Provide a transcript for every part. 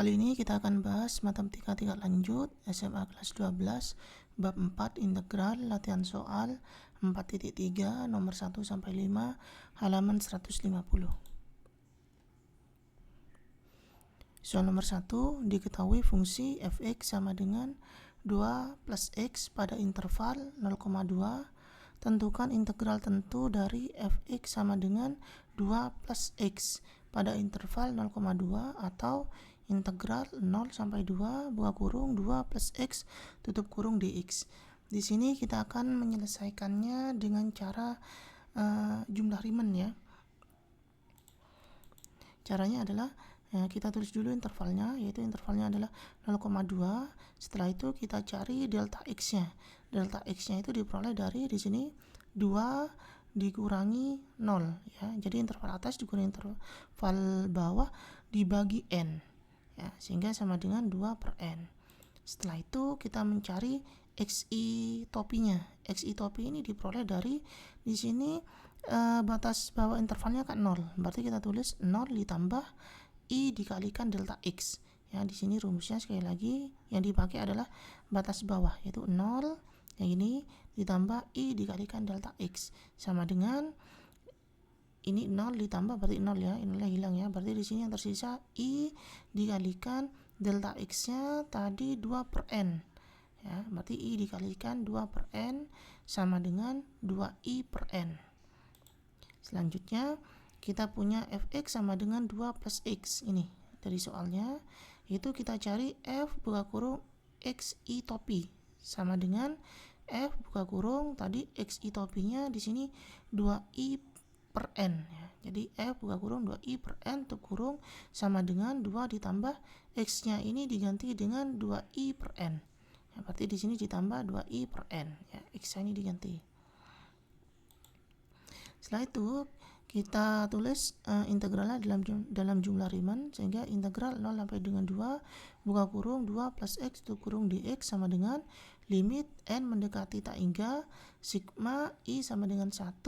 Kali ini kita akan bahas matematika tingkat lanjut SMA kelas 12 bab 4 integral latihan soal 4.3 nomor 1 sampai 5 halaman 150. Soal nomor 1, diketahui fungsi fx sama dengan 2 plus x pada interval 0,2. Tentukan integral tentu dari fx sama dengan 2 plus x pada interval 0,2 atau integral 0 sampai 2 buka kurung 2 plus x tutup kurung dx. Di sini kita akan menyelesaikannya dengan cara jumlah Riemann ya. Caranya adalah kita tulis dulu intervalnya, yaitu intervalnya adalah 0,2. Setelah itu kita cari delta x-nya. Delta x-nya itu diperoleh dari di sini 2 dikurangi 0 ya. Jadi interval atas dikurangi interval bawah dibagi n ya, sehingga sama dengan 2 per n. Setelah itu kita mencari xi topinya. Xi topi ini diperoleh dari di sini batas bawah intervalnya kan 0. Berarti kita tulis 0 ditambah i dikalikan delta x. Ya, di sini rumusnya sekali lagi yang dipakai adalah batas bawah, yaitu 0 yang ini ditambah i dikalikan delta x sama dengan ini 0 ditambah berarti 0 ya, inilah hilang ya. Berarti di sini yang tersisa i dikalikan delta x-nya tadi 2 per n. Ya, berarti i dikalikan 2 per n sama dengan 2i per n. Selanjutnya kita punya fx sama dengan 2 plus x. Ini dari soalnya, itu kita cari f buka kurung xi topi sama dengan f buka kurung tadi xi topinya di sini 2i per n ya. Jadi f buka kurung 2i per n tutup kurung sama dengan 2 ditambah x-nya ini diganti dengan 2i per n. Ya, berarti di sini ditambah 2i per n ya, x-nya ini diganti. Setelah itu kita tulis integralnya dalam jumlah Riemann, sehingga integral 0 sampai dengan 2 buka kurung 2 plus x tutup kurung dx sama dengan limit n mendekati tak hingga sigma i sama dengan 1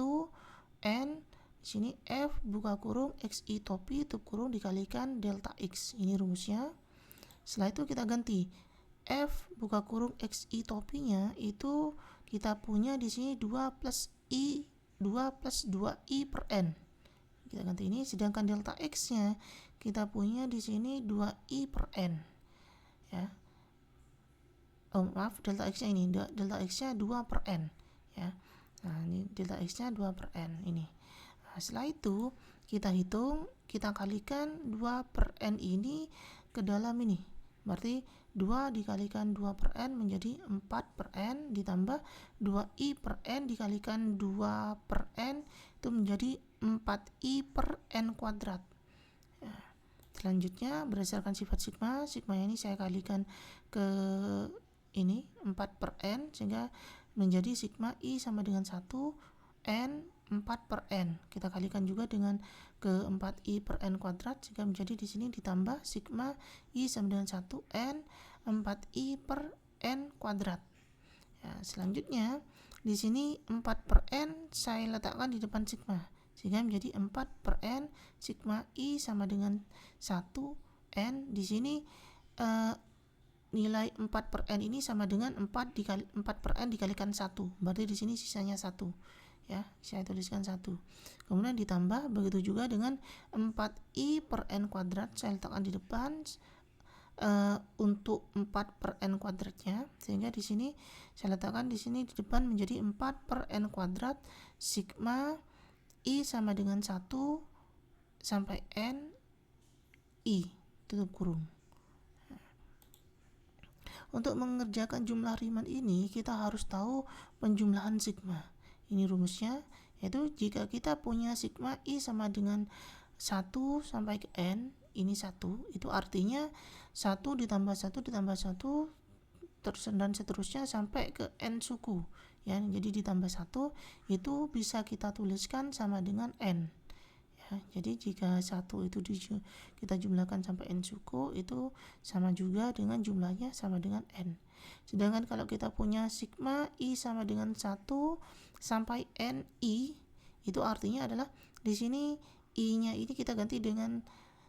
n di sini f buka kurung xi topi tutup kurung dikalikan delta x. Ini rumusnya. Setelah itu kita ganti f buka kurung xi topinya itu kita punya di sini 2 plus 2i per n. Kita ganti ini, sedangkan delta x-nya kita punya di sini 2i per n. Ya. Oh, maaf, delta x-nya ini, delta x-nya 2 per n, ya. Nah, ini delta x-nya 2 per n ini. Nah, setelah itu kita hitung, kita kalikan 2 per n ini ke dalam ini. Berarti 2 dikalikan 2 per n menjadi 4 per n ditambah 2i per n dikalikan 2 per n itu menjadi 4i per n kuadrat. Ya. Selanjutnya berdasarkan sifat sigma ini saya kalikan ke ini 4 per n sehingga menjadi sigma i sama dengan 1 n 4 per n. Kita kalikan juga dengan ke 4i per n kuadrat sehingga menjadi di sini ditambah sigma i sama dengan 1 n 4i per n kuadrat. Ya, selanjutnya di sini 4 per n saya letakkan di depan sigma sehingga menjadi 4 per n sigma i sama dengan 1 n. Di sini nilai 4 per n ini sama dengan 4 per n dikalikan 1. Berarti di sini sisanya 1. Ya, saya tuliskan 1. Kemudian ditambah begitu juga dengan 4i per n kuadrat saya letakkan di depan untuk 4 per n kuadratnya, sehingga di sini saya letakkan di sini di depan menjadi 4 per n kuadrat sigma i sama dengan 1 sampai n i tutup kurung. Untuk mengerjakan jumlah Riemann ini kita harus tahu penjumlahan sigma. Ini rumusnya, yaitu jika kita punya sigma i sama dengan 1 sampai ke n, ini 1, itu artinya 1 ditambah 1 ditambah 1 dan seterusnya sampai ke n suku ya. Jadi ditambah 1 itu bisa kita tuliskan sama dengan n ya. Jadi jika 1 itu kita jumlahkan sampai n suku itu sama juga dengan jumlahnya sama dengan n. Sedangkan kalau kita punya sigma i sama dengan 1 sampai n i, itu artinya adalah di sini i-nya ini kita ganti dengan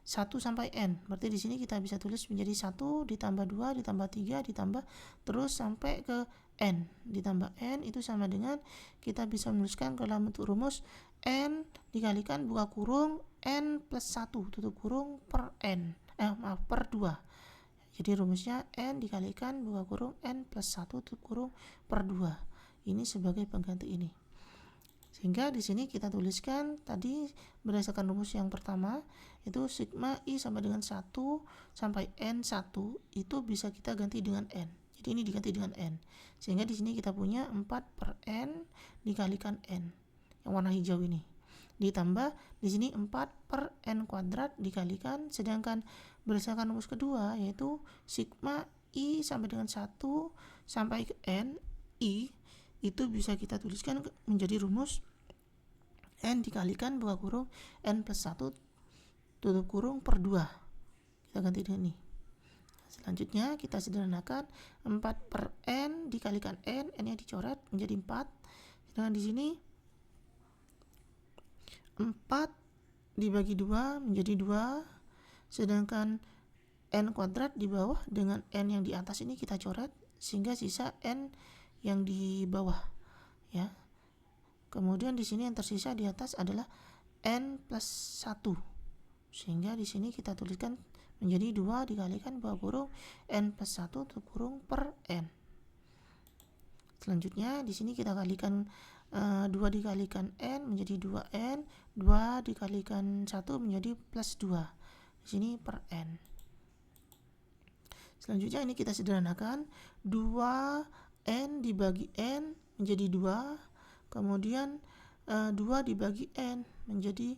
1 sampai n. Berarti di sini kita bisa tulis menjadi 1 ditambah 2 ditambah 3 ditambah terus sampai ke n. Ditambah n itu sama dengan kita bisa menuliskan ke dalam bentuk rumus n dikalikan buka kurung n plus 1 tutup kurung per n. Per 2. Jadi rumusnya n dikalikan buka kurung n plus 1 tutup kurung per 2. Ini sebagai pengganti ini. Sehingga di sini kita tuliskan tadi berdasarkan rumus yang pertama itu sigma I sama dengan 1 sampai N1 itu bisa kita ganti dengan N. Jadi ini diganti dengan N. Sehingga di sini kita punya 4 per N dikalikan N. Yang warna hijau ini. Ditambah di sini 4 per N kuadrat dikalikan, sedangkan berdasarkan rumus kedua yaitu sigma I sampai dengan 1 sampai ke N I itu bisa kita tuliskan menjadi rumus n dikalikan buka kurung n plus 1 tutup kurung per 2. Kita ganti dengan ini. Selanjutnya kita sederhanakan 4 per n dikalikan n nya dicoret menjadi 4. Sedangkan di sini 4 dibagi 2 menjadi 2. Sedangkan n kuadrat di bawah dengan n yang di atas ini kita coret sehingga sisa n yang di bawah, ya. Kemudian di sini yang tersisa di atas adalah n plus 1. Sehingga di sini kita tuliskan menjadi 2 dikalikan buka kurung n plus 1 tutup kurung per n. Selanjutnya di sini kita kalikan 2 dikalikan n menjadi 2n, 2 dikalikan 1 menjadi plus 2. Di sini per n. Selanjutnya ini kita sederhanakan 2n dibagi n menjadi 2. Kemudian 2 dibagi n menjadi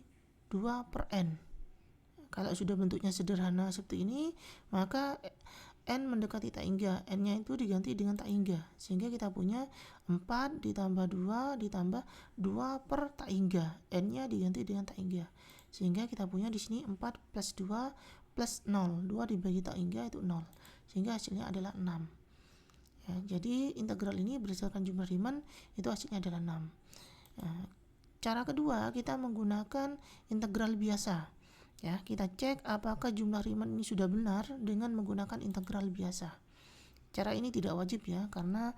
2 per n. Kalau sudah bentuknya sederhana seperti ini, maka n mendekati tak hingga, n-nya itu diganti dengan tak hingga. Sehingga kita punya 4 ditambah 2 ditambah 2 per tak hingga, n-nya diganti dengan tak hingga. Sehingga kita punya di sini 4 plus 2 plus 0. 2 dibagi tak hingga itu 0. Sehingga hasilnya adalah 6. Ya, jadi integral ini berdasarkan jumlah Riemann itu hasilnya adalah 6. Cara kedua kita menggunakan integral biasa. Ya, kita cek apakah jumlah Riemann ini sudah benar dengan menggunakan integral biasa. Cara ini tidak wajib ya, karena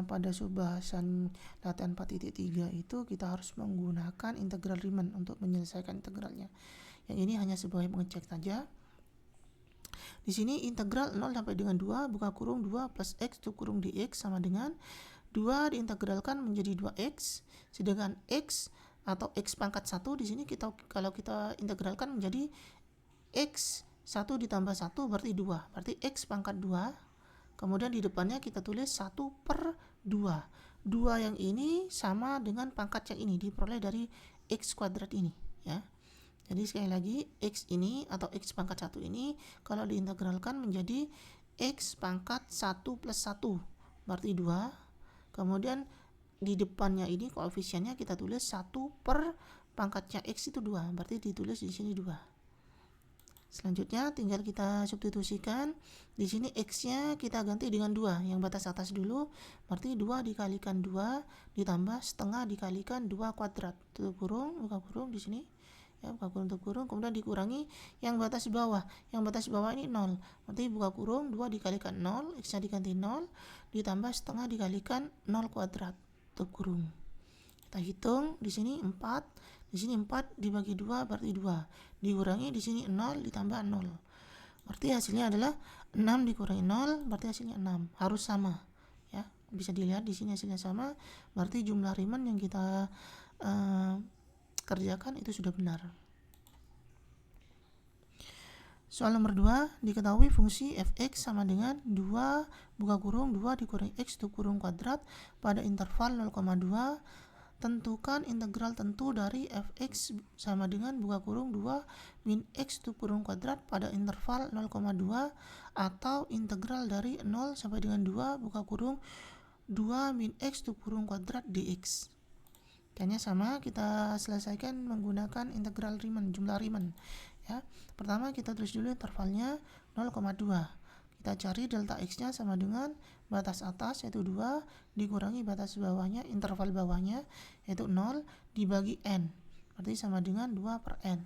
pada subbahasan latihan 4.3 itu kita harus menggunakan integral Riemann untuk menyelesaikan integralnya. Yang ini hanya sebagai mengecek saja. Di sini integral 0 sampai dengan 2 buka kurung 2 plus x tutup kurung dx sama dengan 2 diintegralkan menjadi 2x, sedangkan x atau x pangkat 1 di sini kalau kita integralkan menjadi x 1 ditambah 1 berarti 2. Berarti x pangkat 2. Kemudian di depannya kita tulis 1 per 2. 2 yang ini sama dengan pangkat yang ini diperoleh dari x kuadrat ini, ya. Jadi sekali lagi x ini atau x pangkat 1 ini kalau diintegralkan menjadi x pangkat 1 plus 1 berarti 2. Kemudian di depannya ini koefisiennya kita tulis 1 per pangkatnya x itu 2, berarti ditulis di sini 2. Selanjutnya tinggal kita substitusikan. Di sini x-nya kita ganti dengan 2, yang batas atas dulu. Berarti 2 dikalikan 2 ditambah setengah dikalikan 2 kuadrat. Tutup kurung, buka kurung di sini. Ya, buka kurung tutup kurung, kemudian dikurangi yang batas bawah. Yang batas bawah ini 0. Berarti buka kurung 2 dikalikan 0, x-nya diganti 0 ditambah setengah dikalikan 0 kuadrat. Tutup kurung. Kita hitung di sini 4. Di sini 4 dibagi 2 berarti 2. Dikurangi di sini 0 ditambah 0. Berarti hasilnya adalah 6 dikurangi 0 berarti hasilnya 6. Harus sama. Ya, bisa dilihat di sini hasilnya sama. Berarti jumlah Riemann yang kita kerjakan itu sudah benar. Soal nomor 2, diketahui fungsi fx sama dengan 2 buka kurung 2 dikurangi x tutup kurung kuadrat pada interval 0,2. Tentukan integral tentu dari fx sama dengan buka kurung 2 min x tutup kurung kuadrat pada interval 0,2 atau integral dari 0 sampai dengan 2 buka kurung 2 min x tutup kurung kuadrat dx. Caranya sama, kita selesaikan menggunakan integral Riemann, jumlah Riemann. Ya, pertama kita tulis dulu intervalnya 0,2. Kita cari delta x-nya sama dengan batas atas yaitu 2 dikurangi batas bawahnya, interval bawahnya yaitu 0 dibagi n. Berarti sama dengan 2 per n.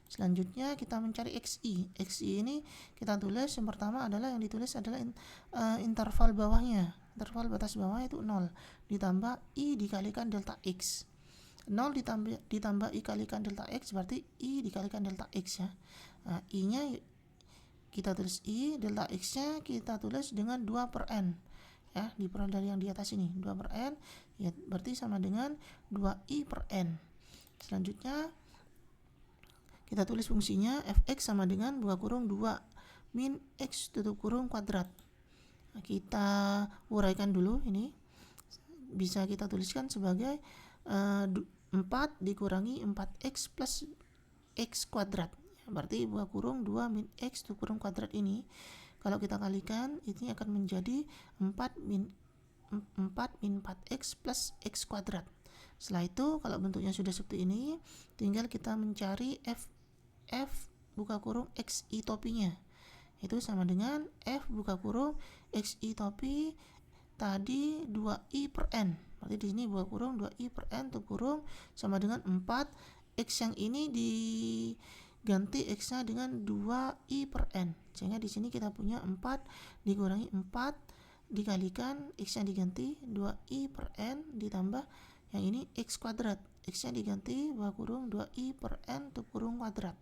Selanjutnya kita mencari XI. XI ini kita tulis, yang pertama adalah yang ditulis adalah interval bawahnya. Interval batas bawah itu 0 ditambah I dikalikan delta X. 0 ditambah I kalikan delta X berarti I dikalikan delta X ya. Nah, I-nya kita tulis I, delta X-nya kita tulis dengan 2 per N. Ya, diperoleh dari yang di atas ini, 2 per N, ya berarti sama dengan 2I per N. Selanjutnya kita tulis fungsinya fx sama dengan buka kurung 2 min x tutup kurung kuadrat. Nah, kita uraikan dulu ini. Bisa kita tuliskan sebagai 4 dikurangi 4x plus x kuadrat. Berarti buka kurung 2 min x tutup kurung kuadrat ini kalau kita kalikan ini akan menjadi 4 min 4x plus x kuadrat. Setelah itu kalau bentuknya sudah seperti ini, tinggal kita mencari f buka kurung xi topinya. Itu sama dengan f buka kurung xi topi tadi 2i per n. Berarti di sini buka kurung 2i per n tutup kurung sama dengan 4. X yang ini diganti x-nya dengan 2i per n. Sehingga di sini kita punya 4 dikurangi 4 dikalikan x-nya diganti 2i per n ditambah yang ini x kuadrat. X-nya diganti buka kurung 2i per n tutup kurung kuadrat.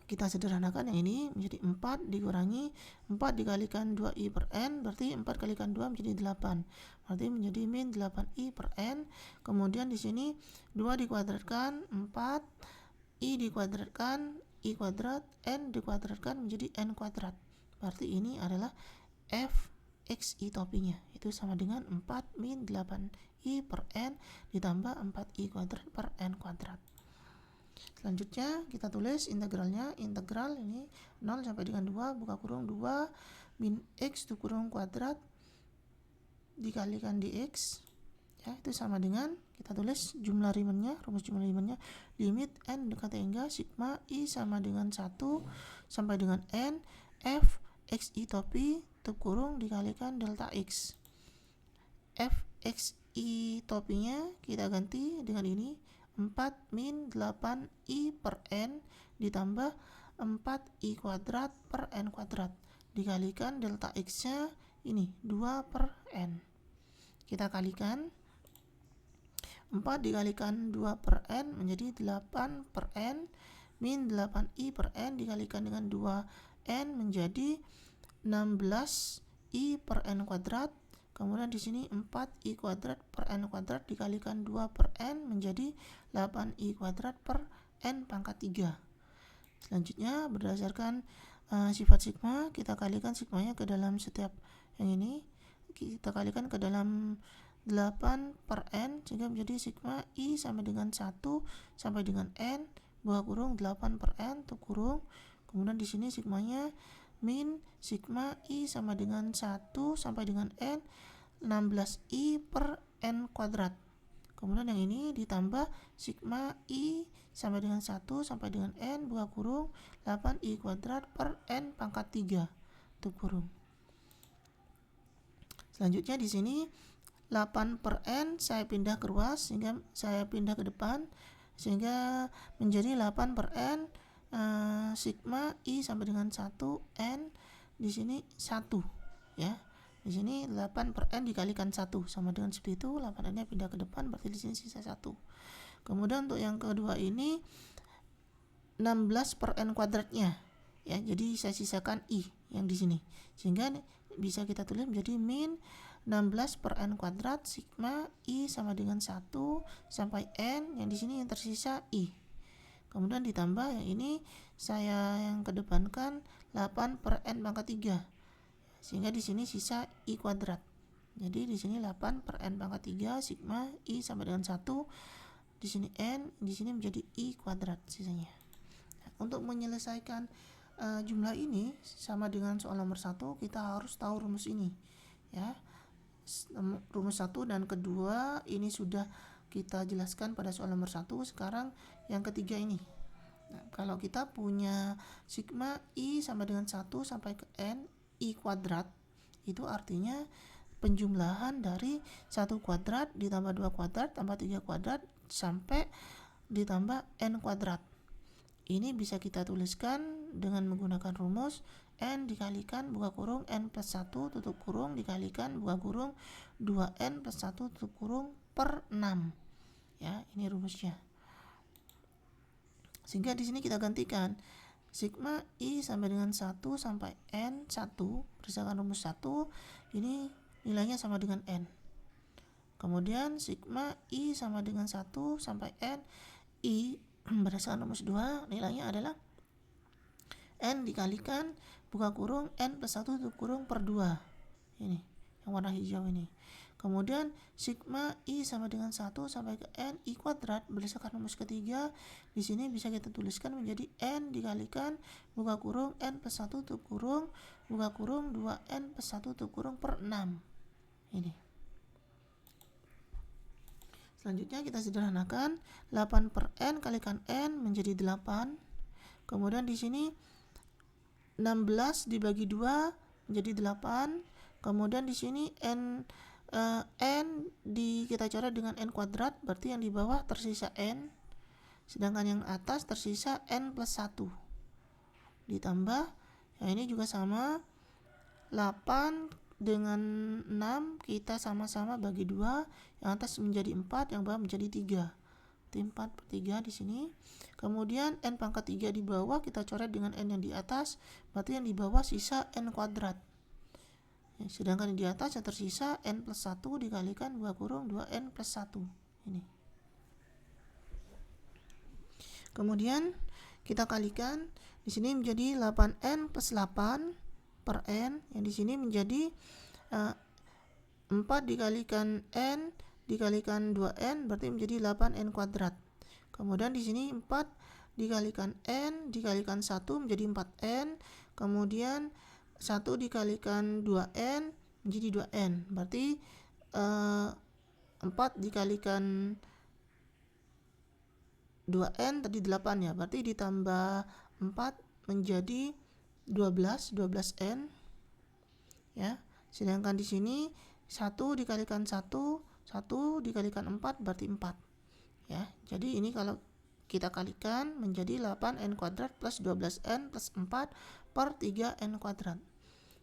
Kita sederhanakan yang ini menjadi 4 dikurangi 4 dikalikan 2i per n berarti 4 kalikan 2 menjadi 8. Berarti menjadi min 8i per n. Kemudian di sini 2 dikuadratkan 4, i dikuadratkan i kuadrat, n dikuadratkan menjadi n kuadrat. Berarti ini adalah f xi topinya. Itu sama dengan 4 min 8i per n ditambah 4i kuadrat per n kuadrat. Selanjutnya kita tulis integralnya. Integral ini 0 sampai dengan 2 buka kurung 2 min x tutup kurung kuadrat dikalikan dx. Ya, itu sama dengan kita tulis jumlah Riemannnya, rumus jumlah Riemannnya, limit n dekat hingga sigma i sama dengan 1 sampai dengan n f xi topi tutup kurung dikalikan delta x. F xi topinya kita ganti dengan ini 4 min 8i per n ditambah 4i kuadrat per n kuadrat dikalikan delta x-nya ini 2 per n. Kita kalikan 4 dikalikan 2 per n menjadi 8 per n min 8i per n dikalikan dengan 2n menjadi 16i per n kuadrat. Kemudian di sini 4i kuadrat per n kuadrat dikalikan 2 per n menjadi 8i kuadrat per n pangkat 3. Selanjutnya berdasarkan sifat sigma, kita kalikan sigmanya ke dalam setiap yang ini. Kita kalikan ke dalam 8 per n sehingga menjadi sigma i sama dengan 1 sampai dengan n buka kurung 8 per n tutup kurung. Kemudian di sini sigmanya min sigma i sama dengan 1 sampai dengan n 16i per n kuadrat. Kemudian yang ini ditambah sigma i sama dengan 1 sampai dengan n buka kurung 8i kuadrat per n pangkat 3 tutup kurung. Selanjutnya di sini 8 per n saya pindah ke ruas sehingga saya pindah ke depan sehingga menjadi 8 per n sigma i sama dengan 1 n di sini 1 ya. Di sini 8 per n dikalikan 1 sama dengan seperti itu, 8n-nya pindah ke depan berarti di sini sisa 1. Kemudian untuk yang kedua ini 16 per n kuadratnya ya. Jadi saya sisakan i yang di sini. Sehingga bisa kita tulis menjadi min 16 per n kuadrat sigma i sama dengan 1 sampai n yang di sini yang tersisa i. Kemudian ditambah yang ini saya yang kedepankan 8 per n pangkat 3. Sehingga di sini sisa i kuadrat. Jadi di sini 8 per n pangkat 3 sigma i sama dengan 1. Di sini n, di sini menjadi i kuadrat sisanya. Nah, untuk menyelesaikan jumlah ini sama dengan soal nomor 1, kita harus tahu rumus ini. Ya. Rumus 1 dan kedua ini sudah kita jelaskan pada soal nomor 1. Sekarang yang ketiga ini. Nah, kalau kita punya sigma i sama dengan 1 sampai ke n i kuadrat, itu artinya penjumlahan dari 1 kuadrat ditambah 2 kuadrat tambah 3 kuadrat sampai ditambah n kuadrat. Ini bisa kita tuliskan dengan menggunakan rumus n dikalikan buka kurung n plus 1 tutup kurung dikalikan buka kurung 2n plus 1 tutup kurung per 6. Ya, ini rumusnya. Sehingga di sini kita gantikan sigma I sampai dengan 1 sampai n 1 berdasarkan rumus 1 ini nilainya sama dengan n. Kemudian sigma I sama dengan 1 sampai n I berdasarkan rumus 2 nilainya adalah n dikalikan buka kurung n plus 1 tutup kurung per 2. Ini yang warna hijau ini. Kemudian sigma I sama dengan 1 sampai ke n I kuadrat berdasarkan rumus ketiga di sini bisa kita tuliskan menjadi n dikalikan buka kurung n plus 1 tutup kurung buka kurung 2n plus 1 tutup kurung per 6. Ini. Selanjutnya kita sederhanakan 8 per n kalikan n menjadi 8. Kemudian di sini 16 dibagi 2 menjadi 8. Kemudian di sini n kita coret dengan n kuadrat, berarti yang di bawah tersisa n, sedangkan yang atas tersisa n plus 1 ditambah, ya ini juga sama 8 dengan 6 kita sama-sama bagi 2, yang atas menjadi 4, yang bawah menjadi 3, berarti 4 per 3 di sini. Kemudian n pangkat 3 di bawah kita coret dengan n yang di atas, berarti yang di bawah sisa n kuadrat. Sedangkan di atas yang tersisa n plus 1 dikalikan buka kurung 2n plus 1. Ini. Kemudian kita kalikan di sini menjadi 8n plus 8 per n, yang di sini menjadi 4 dikalikan n dikalikan 2n berarti menjadi 8n kuadrat. Kemudian di sini 4 dikalikan n dikalikan 1 menjadi 4n. Kemudian 1 dikalikan 2n menjadi 2n, berarti 4 dikalikan 2n tadi 8 ya, berarti ditambah 4 menjadi 12n ya. Sedangkan di sini 1 dikalikan 1 dikalikan 4 berarti 4 ya. Jadi ini kalau kita kalikan menjadi 8n kuadrat plus 12n plus 4 per 3n kuadrat.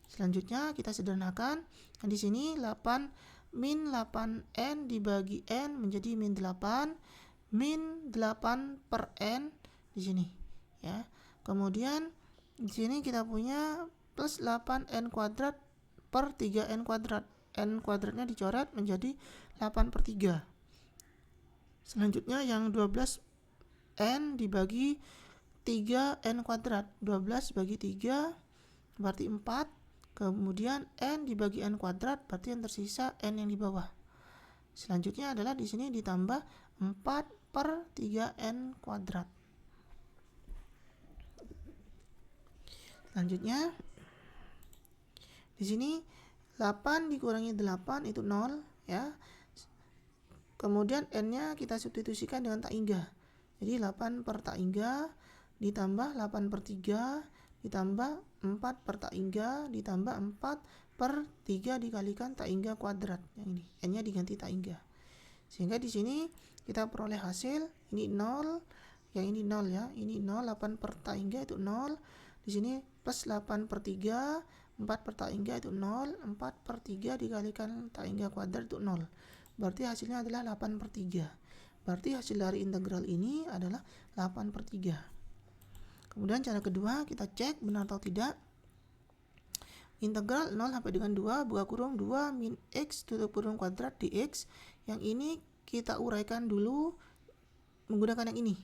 Selanjutnya kita sederhanakan. Di sini 8 min 8n dibagi n menjadi min 8 per n di sini ya. Kemudian di sini kita punya plus 8n kuadrat per 3n kuadrat. N kuadratnya dicoret menjadi 8 per 3. Selanjutnya yang 12n dibagi 3n kuadrat. 12 bagi 3 berarti 4. Kemudian n dibagi n kuadrat berarti yang tersisa n yang di bawah. Selanjutnya adalah di sini ditambah 4 per 3n kuadrat. Selanjutnya di sini 8 dikurangi 8 itu 0 ya. Kemudian n-nya kita substitusikan dengan tak hingga. Jadi 8 per tak hingga ditambah 8 per 3 ditambah 4 per tak hingga ditambah 4 per 3 dikalikan tak hingga kuadrat. Yang ini n-nya diganti tak hingga. Sehingga di sini kita peroleh hasil ini 0, yang ini 0 ya. Ini 0, 8 per tak hingga itu 0. Di sini plus 8 per 3, 4 per tak hingga itu 0, 4 per 3 dikalikan tak hingga kuadrat itu 0. Berarti hasilnya adalah 8 per 3. Berarti hasil dari integral ini adalah 8 per 3. Kemudian cara kedua kita cek benar atau tidak. Integral 0 sampai dengan 2 buka kurung 2 min x tutup kurung kuadrat dx. Yang ini kita uraikan dulu menggunakan yang ini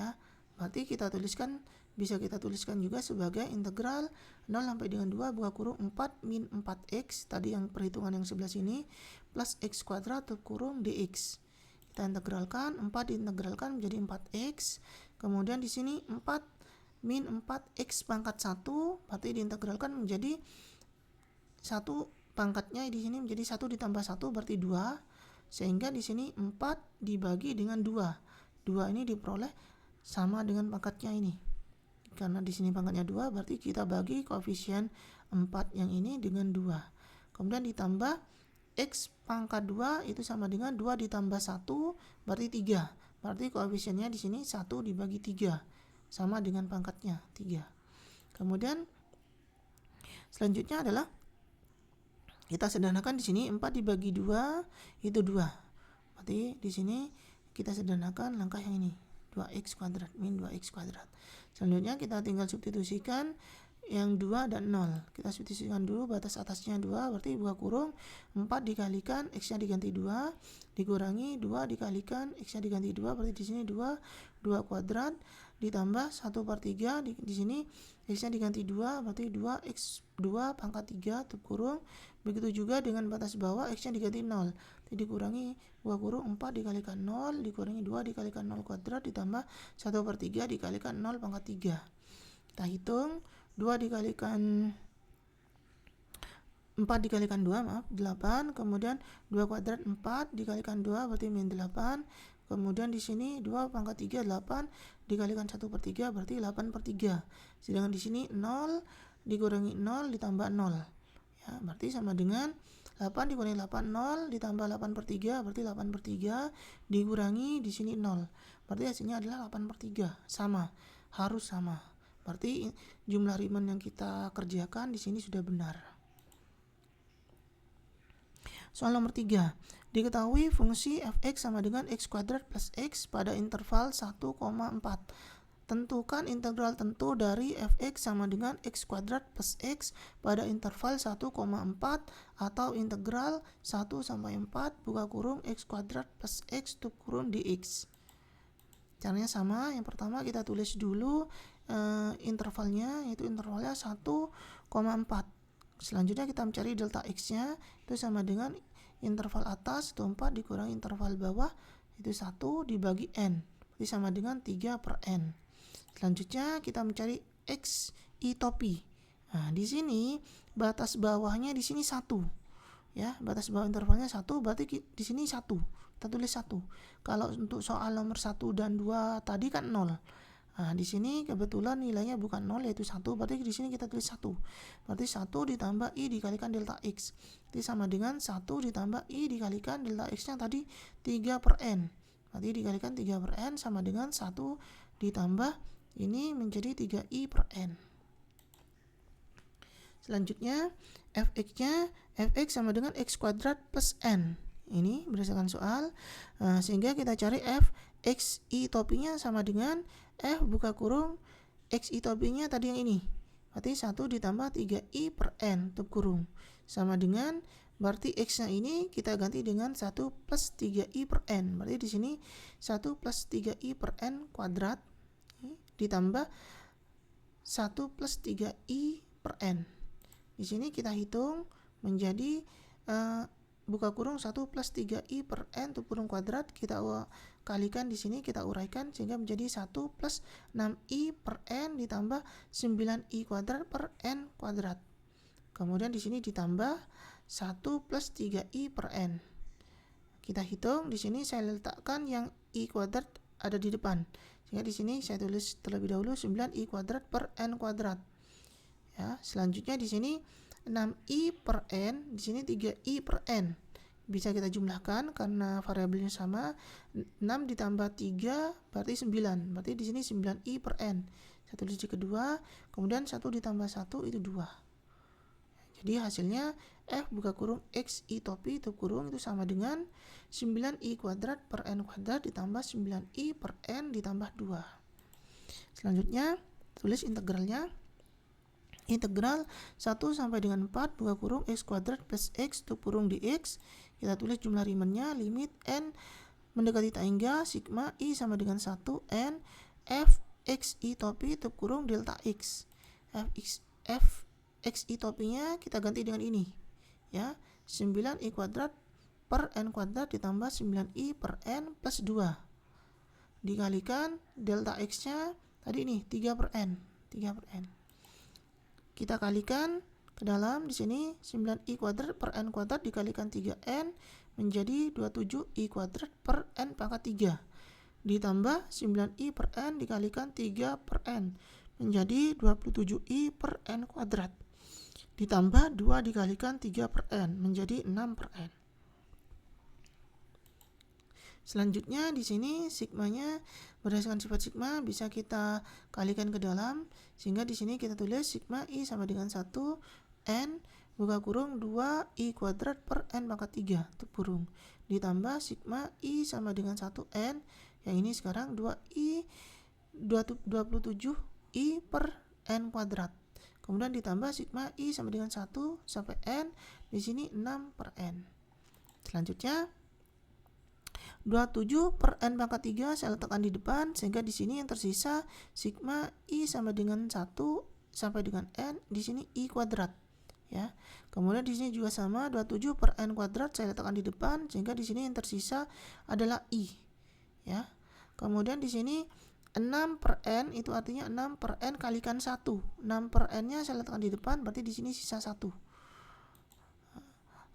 ya. Berarti kita tuliskan, bisa kita tuliskan juga sebagai integral 0 sampai dengan 2 buka kurung 4 min 4x tadi yang perhitungan yang sebelah sini plus x kuadrat tutup kurung dx. Kita integralkan, 4 diintegralkan menjadi 4x. Kemudian di sini 4 min 4x pangkat 1 berarti diintegralkan menjadi 1 pangkatnya di sini menjadi 1 ditambah 1 berarti 2, sehingga di sini 4 dibagi dengan 2. 2 ini diperoleh sama dengan pangkatnya ini. Karena di sini pangkatnya 2 berarti kita bagi koefisien 4 yang ini dengan 2. Kemudian ditambah x pangkat 2 itu sama dengan 2 ditambah 1 berarti 3. berarti koefisiennya di sini 1 dibagi 3 sama dengan pangkatnya 3. Kemudian selanjutnya adalah kita sederhanakan di sini 4 dibagi 2 itu 2. Berarti di sini kita sederhanakan langkah yang ini, 2x kuadrat min 2x kuadrat. Selanjutnya kita tinggal substitusikan yang 2 dan 0. Kita substitusikan dulu batas atasnya 2, berarti buka kurung 4 dikalikan x-nya diganti 2 dikurangi 2 dikalikan x-nya diganti 2, berarti di sini 2 kuadrat ditambah 1/3 di sini x-nya diganti 2, berarti 2x 2 pangkat 3 tutup kurung. Begitu juga dengan batas bawah x-nya diganti 0. Jadi dikurangi buka kurung 4 dikalikan 0 dikurangi 2 dikalikan 0 kuadrat ditambah 1/3 dikalikan 0 pangkat 3. Kita hitung 2 dikalikan 4 dikalikan 2 8, kemudian 2 kuadrat 4 dikalikan 2 berarti min 8, kemudian di sini 2 pangkat 3 8 dikalikan 1/3 berarti 8/3, sedangkan di sini 0 dikurangi 0 ditambah 0 ya, berarti sama dengan 8 dikurangi 8 0 ditambah 8/3 berarti 8/3 dikurangi di sini 0, berarti hasilnya adalah 8/3, sama, harus sama. Berarti jumlah Riemann yang kita kerjakan di sini sudah benar. Soal nomor 3. Diketahui fungsi fx sama dengan x kuadrat plus x pada interval 1,4. Tentukan integral tentu dari fx sama dengan x kuadrat plus x pada interval 1,4 atau integral 1 sampai 4 buka kurung x kuadrat plus x tutup kurung dx. Caranya sama. Yang pertama kita tulis dulu intervalnya, yaitu intervalnya 1,4. Selanjutnya kita mencari delta x-nya, itu sama dengan interval atas itu 4 dikurangi interval bawah itu 1 dibagi n, itu sama dengan 3/n. Selanjutnya kita mencari x i topi. Nah, di sini batas bawahnya di sini 1. Ya, batas bawah intervalnya 1, berarti di sini 1. Kita tulis 1. Kalau untuk soal nomor 1 dan 2 tadi kan 0. Nah, di sini kebetulan nilainya bukan 0 yaitu 1, berarti di sini kita tulis 1. Berarti 1 ditambah i dikalikan delta x. Itu sama dengan 1 ditambah i dikalikan delta x-nya tadi 3/n. Berarti dikalikan 3/n sama dengan 1 ditambah ini menjadi 3i/n. Selanjutnya fx-nya, fx sama dengan x kuadrat plus n. Ini berdasarkan soal, sehingga kita cari f x i topinya sama dengan f buka kurung x i topinya tadi yang ini, berarti 1 ditambah 3i/n tutup kurung sama dengan, berarti x-nya ini kita ganti dengan 1 plus 3i/n, berarti di sini 1 plus 3i/n kuadrat ditambah 1 plus 3i/n. Di sini kita hitung menjadi buka kurung 1 plus 3i/n tutup kurung kuadrat, kita kalikan di sini, kita uraikan sehingga menjadi 1 plus 6i/n ditambah 9i kuadrat per n kuadrat. Kemudian di sini ditambah 1 plus 3i/n. Kita hitung, di sini saya letakkan yang i kuadrat ada di depan. Sehingga di sini saya tulis terlebih dahulu 9i kuadrat per n kuadrat. Ya, selanjutnya di sini 6i/n, di sini 3i/n. Bisa kita jumlahkan karena variabelnya sama. 6 ditambah 3 berarti 9. Berarti di sini 9i/n. Saya tulis di kedua, kemudian 1 ditambah 1 itu 2. Jadi hasilnya f buka kurung x i topi tutup kurung itu sama dengan 9i kuadrat per n kuadrat ditambah 9i/n ditambah 2. Selanjutnya tulis integralnya. Integral 1 sampai dengan 4 buka kurung x kuadrat plus x tutup kurung dx. Kita tulis jumlah Riemannnya, limit n mendekati tak hingga sigma i sama dengan 1 n f x i topi tutup kurung delta x. f x i topinya kita ganti dengan ini ya, 9i kuadrat per n kuadrat ditambah 9i/n plus 2 dikalikan delta x-nya tadi ini 3/n. Kita kalikan ke dalam, di sini 9i kuadrat per n kuadrat dikalikan 3n menjadi 27i kuadrat per n pangkat 3 ditambah 9i/n dikalikan 3/n menjadi 27i per n kuadrat ditambah 2 dikalikan 3/n menjadi 6/n. Selanjutnya di sini sigmanya berdasarkan sifat sigma bisa kita kalikan ke dalam, sehingga di sini kita tulis sigma I sama dengan 1 N buka kurung 2 I kuadrat per N pangkat 3 tutup kurung, ditambah sigma I sama dengan 1 N, yang ini sekarang 2 27 I per N kuadrat. Kemudian ditambah sigma I sama dengan 1 sampai N, di sini 6 per N. Selanjutnya 27 per N pangkat 3 saya letakkan di depan, sehingga di sini yang tersisa sigma I sama dengan 1 sampai dengan N, di sini I kuadrat. Ya. Kemudian di sini juga sama, 27 per N kuadrat saya letakkan di depan, sehingga di sini yang tersisa adalah I. Ya. Kemudian di sini 6 per N itu artinya 6 per N kalikan 1. 6 per N-nya saya letakkan di depan, berarti di sini sisa 1.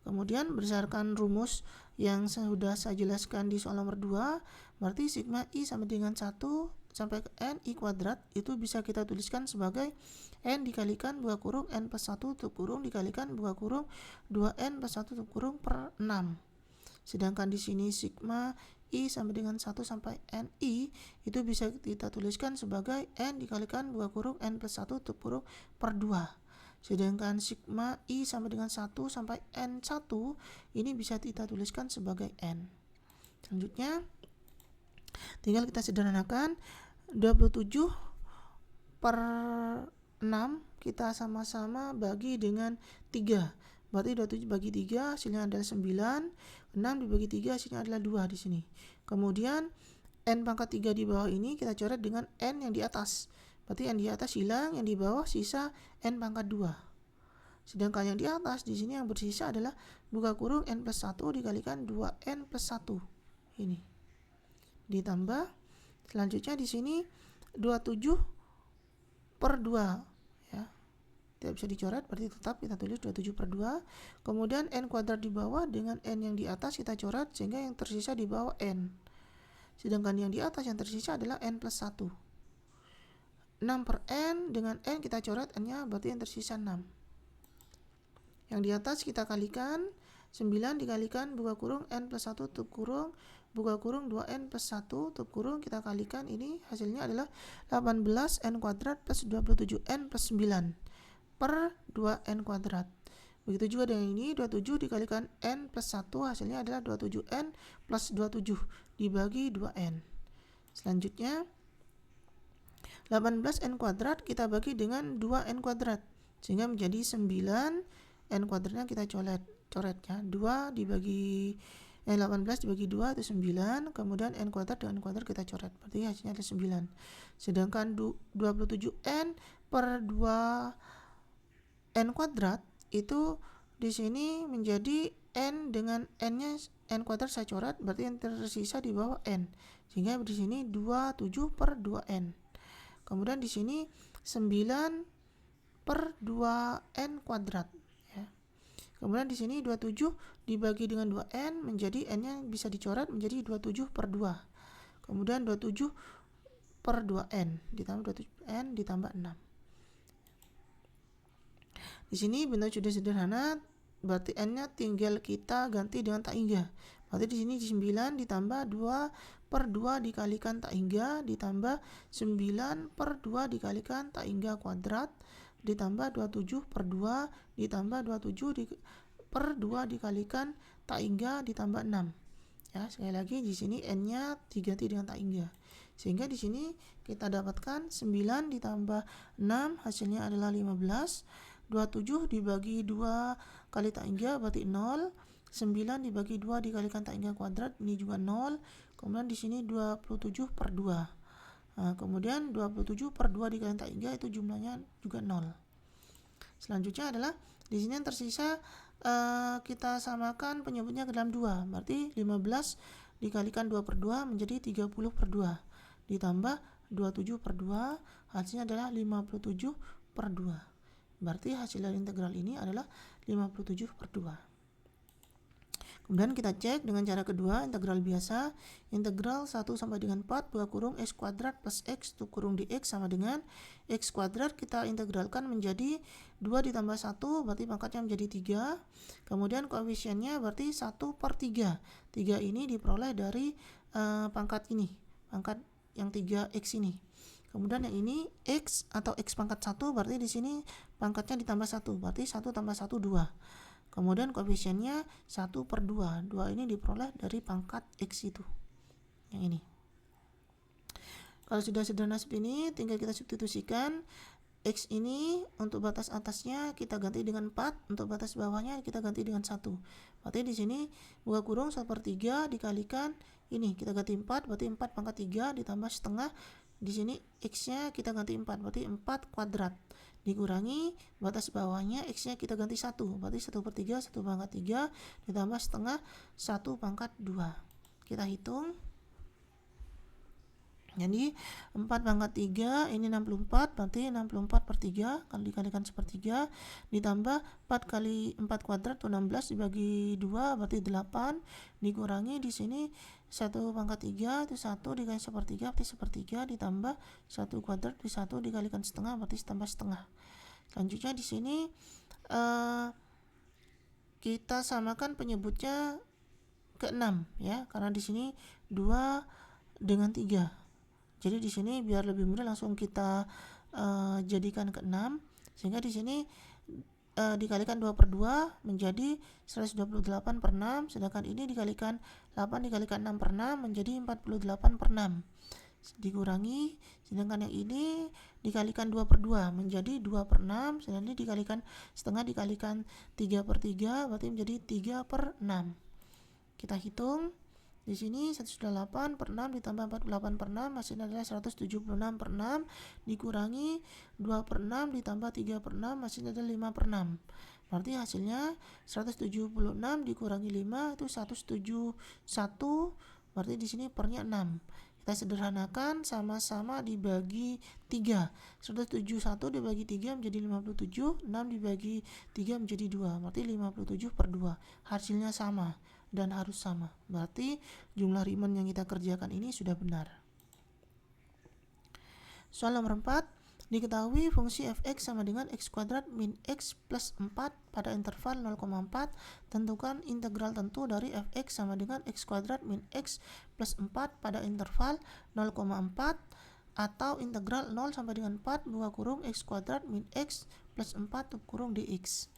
Kemudian berdasarkan rumus yang sudah saya jelaskan di soal nomor 2, berarti sigma I sama dengan 1 sampai ke N I kuadrat itu bisa kita tuliskan sebagai N dikalikan buka kurung N plus 1 tutup kurung dikalikan buka kurung 2N plus 1 tutup kurung per 6. Sedangkan di sini sigma I sama dengan 1 sampai NI itu bisa kita tuliskan sebagai N dikalikan buka kurung N plus 1 tutup kurung per 2. Sedangkan sigma I sama dengan 1 sampai N1 ini bisa kita tuliskan sebagai N. Selanjutnya tinggal kita sederhanakan, 27 per 6 kita sama-sama bagi dengan 3. Berarti 27 bagi 3 hasilnya adalah 9. 6 dibagi 3 hasilnya adalah 2 di sini. Kemudian N pangkat 3 di bawah ini kita coret dengan N yang di atas. Berarti yang di atas hilang, yang di bawah sisa N pangkat 2. Sedangkan yang di atas di sini yang bersisa adalah buka kurung N plus 1 dikalikan 2N plus 1. Ini. Ditambah selanjutnya di sini 27 per 2 ya. Tidak bisa dicoret, berarti tetap kita tulis 27 per 2. Kemudian N kuadrat di bawah dengan N yang di atas kita coret, sehingga yang tersisa di bawah N. Sedangkan yang di atas yang tersisa adalah N plus 1. 6 per N dengan N kita coret N-nya, berarti yang tersisa 6. Yang di atas kita kalikan, 9 dikalikan buka kurung N plus 1 tutup kurung buka kurung 2N plus 1 tutup kurung kita kalikan, ini hasilnya adalah 18N kuadrat plus 27N plus 9 per 2N kuadrat. Begitu juga dengan ini, 27 dikalikan N plus 1 hasilnya adalah 27N plus 27 dibagi 2N. Selanjutnya 18N kuadrat kita bagi dengan 2N kuadrat, sehingga menjadi 9. N kuadratnya kita coret ya. 2 dibagi 18 dibagi 2 itu 9. Kemudian N kuadrat dengan N kuadrat kita coret, berarti hasilnya ada 9. Sedangkan 27N per 2N kuadrat itu di sini menjadi N dengan N-nya N kuadrat saya coret, berarti yang tersisa di bawah N, sehingga di sini 27 per 2N. Kemudian di sini 9 per 2N kuadrat ya. Kemudian di sini 27 dibagi dengan 2N menjadi N-nya bisa dicoret menjadi 27 per 2. Kemudian 27 per 2N ditambah 27N ditambah 6. Di sini bentuk sudah sederhana, berarti N-nya tinggal kita ganti dengan tak hingga. Berarti di sini 9 ditambah 2 per 2 dikalikan tak hingga ditambah 9 per 2 dikalikan tak hingga kuadrat ditambah 27 per 2 ditambah 27 per 2 dikalikan tak hingga ditambah 6. Ya, sekali lagi di sini N-nya diganti dengan tak hingga. Sehingga di sini kita dapatkan 9 ditambah 6 hasilnya adalah 15. 27 dibagi 2 kali tak hingga berarti 0. 9 dibagi 2 dikalikan tak hingga kuadrat, ini juga 0. Kemudian di sini 27 per 2. Nah, kemudian 27 per 2 dikalikan tak hingga itu jumlahnya juga 0. Selanjutnya adalah di sini yang tersisa kita samakan penyebutnya ke dalam 2. Berarti 15 dikalikan 2 per 2 menjadi 30 per 2. Ditambah 27 per 2 hasilnya adalah 57 per 2. Berarti hasil dari integral ini adalah 57 per 2. Kemudian kita cek dengan cara kedua, integral biasa. Integral 1 sampai dengan 4 buka kurung x kuadrat plus x tutup kurung dx sama dengan x kuadrat kita integralkan menjadi 2 ditambah 1 berarti pangkatnya menjadi 3. Kemudian koefisiennya berarti 1 per 3. 3 ini diperoleh dari pangkat ini, pangkat yang 3x ini. Kemudian yang ini x atau x pangkat 1, berarti di sini pangkatnya ditambah 1, berarti 1 tambah 1 2. Kemudian koefisiennya 1/2. 2 ini diperoleh dari pangkat x itu. Yang ini. Kalau sudah sederhana seperti ini, tinggal kita substitusikan. X ini untuk batas atasnya kita ganti dengan 4, untuk batas bawahnya kita ganti dengan 1. Berarti di sini buka kurung 1/3 dikalikan ini kita ganti 4, berarti 4 pangkat 3 ditambah setengah. Di sini x-nya kita ganti 4, berarti 4 kuadrat dikurangi batas bawahnya x-nya kita ganti 1, berarti 1/3 1 pangkat 3 ditambah setengah 1 pangkat 2. Kita hitung. Jadi 4 pangkat 3 ini 64, berarti 64/3 kalau dikalikan 1/3 ditambah 4 kali 4 kuadrat itu 16 dibagi 2 berarti 8 dikurangi di sini 1 pangkat 3 itu 1 dikali 1/3 berarti 1/3 ditambah 1 kuadrat di 1 dikalikan setengah berarti tambah setengah. Selanjutnya di sini kita samakan penyebutnya ke 6 ya, karena di sini 2 dengan 3. Jadi di sini biar lebih mudah langsung kita jadikan ke 6, sehingga di sini dikalikan 2/2 menjadi 128/6, sedangkan ini dikalikan 8 dikalikan 6/6 menjadi 48/6. Dikurangi, sedangkan yang ini dikalikan 2/2 menjadi 2/6, sedangkan ini dikalikan setengah dikalikan 3/3 berarti menjadi 3/6. Kita hitung. Di sini 108/6 ditambah 48/6 hasilnya adalah 176/6 dikurangi 2/6 ditambah 3/6 hasilnya adalah 5/6. Berarti hasilnya 176 dikurangi 5 itu 171, berarti di sini pernya 6. Kita sederhanakan, sama-sama dibagi 3. 171 dibagi 3 menjadi 57, 6 dibagi 3 menjadi 2, berarti 57/2. Hasilnya sama dan harus sama. Berarti jumlah Riemann yang kita kerjakan ini sudah benar. Soal nomor 4, diketahui fungsi fx sama dengan x kuadrat min x plus 4 pada interval 0,4. Tentukan integral tentu dari fx sama dengan x kuadrat min x plus 4 pada interval 0,4 atau integral 0 sampai dengan 4 buka kurung x kuadrat min x plus 4 tutup kurung dx.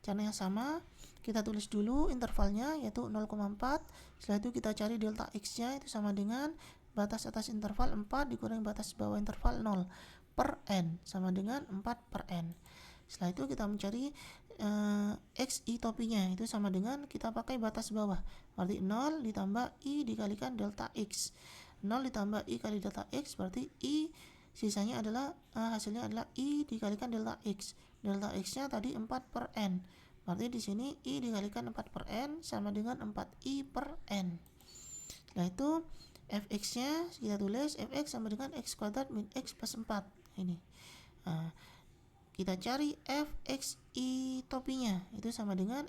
Caranya sama. Kita tulis dulu intervalnya yaitu 0,4. Setelah itu kita cari delta x-nya, itu sama dengan batas atas interval 4 dikurangi batas bawah interval 0 per n sama dengan 4/n. Setelah itu kita mencari xi topinya, itu sama dengan kita pakai batas bawah. Berarti 0 ditambah i dikalikan delta x. 0 ditambah i kali delta x berarti i sisanya adalah hasilnya adalah i dikalikan delta x. Delta x-nya tadi 4/n. Berarti di sini i dikalikan 4/n sama dengan 4i/n. Setelah itu fx-nya kita tulis fx sama dengan x kuadrat min x plus 4. Ini. Kita cari fxi topinya, itu sama dengan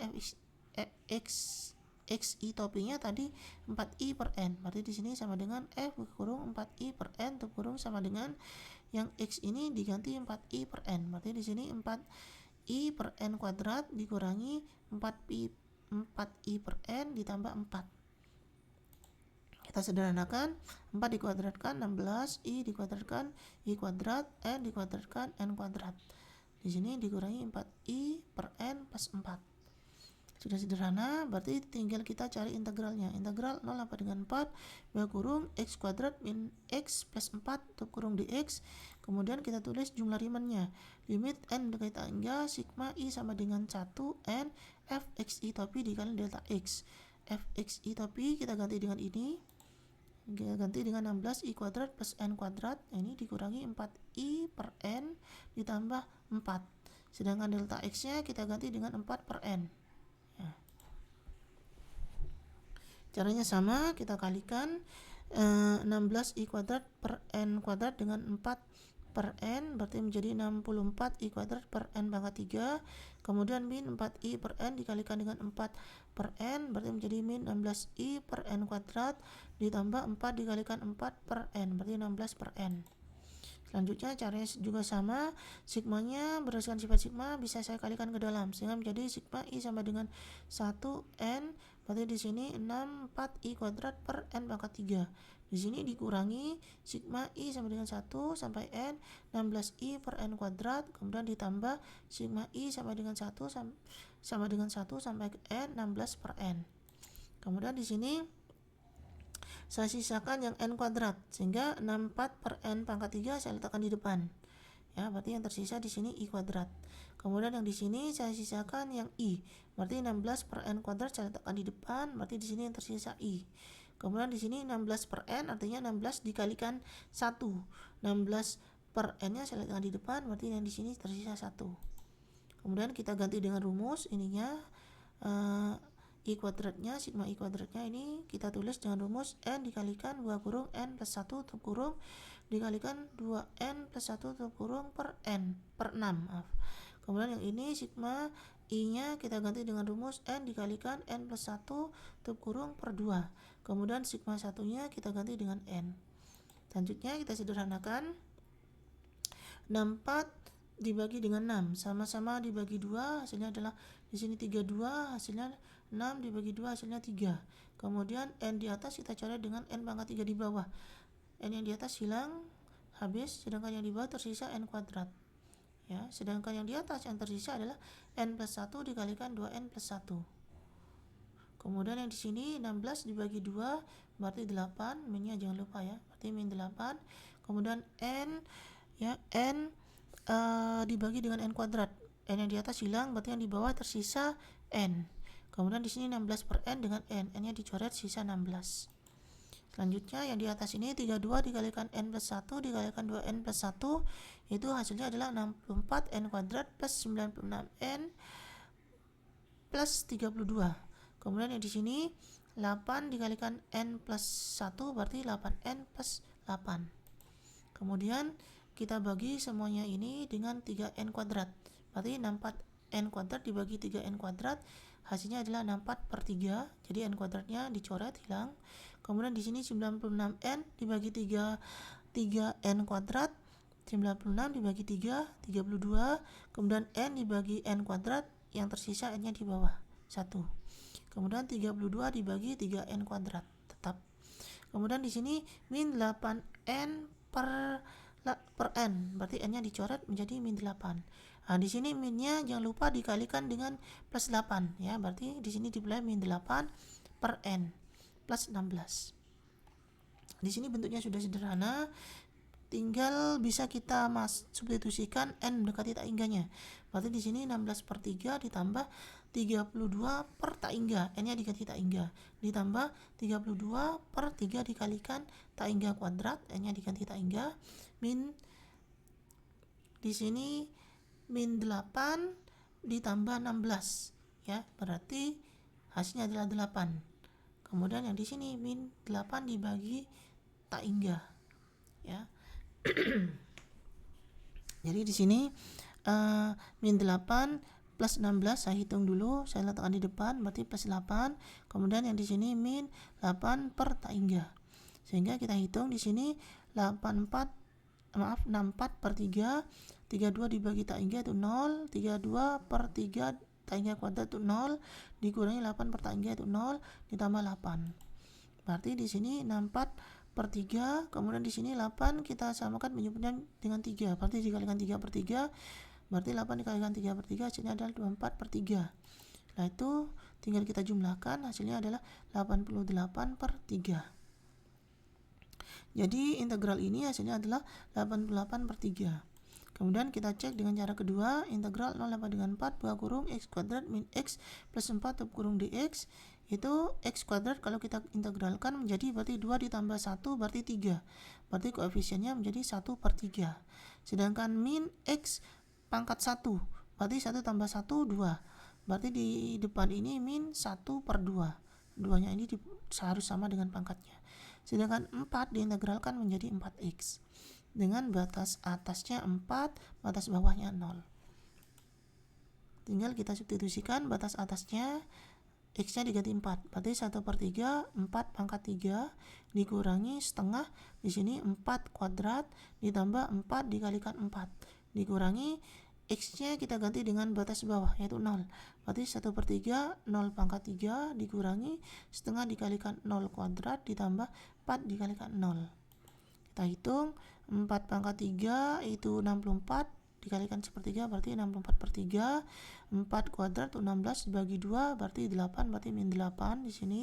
xi topinya tadi 4i/n. Berarti di sini sama dengan f kurung 4i/n tutup kurung sama dengan yang x ini diganti 4i/n. Berarti di sini 4i/n kuadrat dikurangi 4i/n ditambah 4. Kita sederhanakan, 4 dikuadratkan 16, i dikuadratkan i kuadrat, n dikuadratkan n kuadrat. Di sini dikurangi 4i/n plus 4. Sudah sederhana, berarti tinggal kita cari integralnya. Integral 0 sampai dengan 4 buka kurung x kuadrat min x plus 4 tutup kurung dx. Kemudian kita tulis jumlah Riemann-nya. Limit n mendekati tangga sigma i sama dengan 1 n fxi topi dikali delta x. Fxi topi kita ganti dengan ini. Kita ganti dengan 16 i kuadrat plus n kuadrat. Ini dikurangi 4i/n ditambah 4. Sedangkan delta x-nya kita ganti dengan 4/n. Ya. Caranya sama, kita kalikan 16 i kuadrat per n kuadrat dengan 4/n berarti menjadi 64 i kuadrat per n pangkat 3. Kemudian min 4i/n dikalikan dengan 4/n berarti menjadi min 16i/n kuadrat ditambah 4 dikalikan 4/n berarti 16/n. Selanjutnya caranya juga sama, sigmanya berdasarkan sifat sigma bisa saya kalikan ke dalam sehingga menjadi sigma i sama dengan 1 n berarti di sini 64i kuadrat per n pangkat 3. Di sini dikurangi sigma i sama dengan 1 sampai n 16i per n kuadrat, kemudian ditambah sigma i sama dengan 1 sama dengan 1 sampai ke n 16 per n. Kemudian di sini saya sisakan yang n kuadrat, sehingga 64 per n pangkat 3 saya letakkan di depan. Ya, berarti yang tersisa di sini i kuadrat. Kemudian yang di sini saya sisakan yang i, berarti 16 per n kuadrat saya letakkan di depan, berarti di sini yang tersisa i. Kemudian di sini 16 per n artinya 16 dikalikan 1. 16 per n-nya saya letakkan di depan, berarti yang di sini tersisa 1. Kemudian kita ganti dengan rumus ininya, i kuadratnya, sigma i kuadratnya ini kita tulis dengan rumus n dikalikan 2 kurung n plus 1 tutup kurung dikalikan 2n plus 1 tutup kurung per n per 6. Kemudian yang ini sigma i-nya kita ganti dengan rumus n dikalikan n plus 1 tutup kurung per 2. Kemudian sigma 1-nya kita ganti dengan n. Selanjutnya kita sederhanakan. 64 dibagi dengan 6 sama-sama dibagi 2, hasilnya adalah di sini 32, hasilnya 6 dibagi 2 hasilnya 3. Kemudian n di atas kita coret dengan n pangkat 3 di bawah. N yang di atas hilang, habis, sedangkan yang di bawah tersisa n kuadrat. Ya, sedangkan yang di atas yang tersisa adalah n plus 1 dikalikan 2n plus 1. Kemudian yang di sini 16 dibagi 2 berarti 8, min-nya jangan lupa ya, berarti min 8. Kemudian n ya, n dibagi dengan n kuadrat. N yang di atas hilang, berarti yang di bawah tersisa n. Kemudian di sini 16 per n dengan n-nya dicoret, sisa 16. Selanjutnya yang di atas ini 32 dikalikan n plus 1 dikalikan 2n plus 1, itu hasilnya adalah 64 n kuadrat plus 96n plus 32. Kemudian yang di sini 8 dikalikan n plus 1 berarti 8n plus 8. Kemudian kita bagi semuanya ini dengan 3n kuadrat. Berarti 64n kuadrat dibagi 3n kuadrat, hasilnya adalah 64 per 3. Jadi n kuadratnya dicoret, hilang. Kemudian di sini 96n dibagi 3n kuadrat, 96 dibagi 3, 32. Kemudian n dibagi n kuadrat, yang tersisa n-nya di bawah, 1. Kemudian 32 dibagi 3n kuadrat, tetap. Kemudian di sini min 8n per n, berarti n-nya dicoret menjadi min 8. Nah, di sini min-nya jangan lupa dikalikan dengan plus 8 ya, berarti di sini dibeli min 8 per n plus 16. Di sini bentuknya sudah sederhana, tinggal bisa kita substitusikan n mendekati tak hingganya. Berarti di sini 16 per 3 ditambah 32 per tak hingga, n-nya diganti tak hingga, ditambah 32 per 3 dikalikan tak hingga kuadrat, n-nya diganti tak hingga, min di sini min 8 ditambah 16 ya, berarti hasilnya adalah 8. Kemudian yang di sini min 8 dibagi tak hingga ya. Jadi di sini min 8 plus 16 saya hitung dulu, saya letakkan di depan, berarti plus 8. Kemudian yang di sini min 8 per tak hingga. Sehingga kita hitung di sini 64 per 3, 32 dibagi tak hingga itu 0, 32 per 3 tak hingga kuadrat itu 0, dikurangi 8 per tak hingga itu 0, ditambah 8. Berarti di sini 64 per 3, kemudian di sini 8 kita samakan menyebutnya dengan 3, berarti dikalikan 3 per 3, berarti 8 dikalikan 3 per 3 hasilnya adalah 24 per 3. Nah itu tinggal kita jumlahkan, hasilnya adalah 88 per 3. Jadi integral ini hasilnya adalah 88 per 3. Kemudian kita cek dengan cara kedua, integral 0 sama dengan 4 buka kurung x kuadrat min x plus 4 tutup kurung dx, itu x kuadrat kalau kita integralkan menjadi berarti 2 ditambah 1 berarti 3, berarti koefisiennya menjadi 1 per 3. Sedangkan min x pangkat 1 berarti 1 tambah 1 2, berarti di depan ini min 1 per 2, 2 nya ini harus sama dengan pangkatnya. Sedangkan 4 diintegralkan menjadi 4x dengan batas atasnya 4, batas bawahnya 0. Tinggal kita substitusikan batas atasnya, x-nya diganti 4, berarti 1 per 3, 4 pangkat 3 dikurangi setengah, di sini 4 kuadrat ditambah 4 dikalikan 4 dikurangi X-nya kita ganti dengan batas bawah, yaitu 0. Berarti 1/3, 0 pangkat 3 dikurangi setengah dikalikan 0 kuadrat ditambah 4 dikalikan 0. Kita hitung, 4 pangkat 3 itu 64, dikalikan 1/3 berarti 64/3. 4 kuadrat itu 16 dibagi 2 berarti 8, berarti min 8 di sini.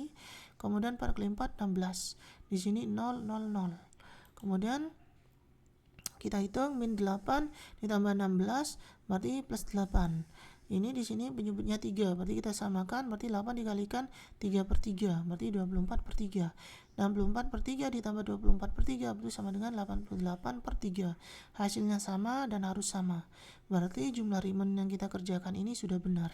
Kemudian 4 kali 4 16. Di sini 0 0 0. Kemudian kita hitung min 8 ditambah 16 berarti plus 8. Ini di sini penyebutnya 3, berarti kita samakan, berarti 8 dikalikan 3/3 berarti 24/3. 64/3 ditambah 24/3 berarti sama dengan 88/3. Hasilnya sama dan harus sama. Berarti jumlah Riemann yang kita kerjakan ini sudah benar.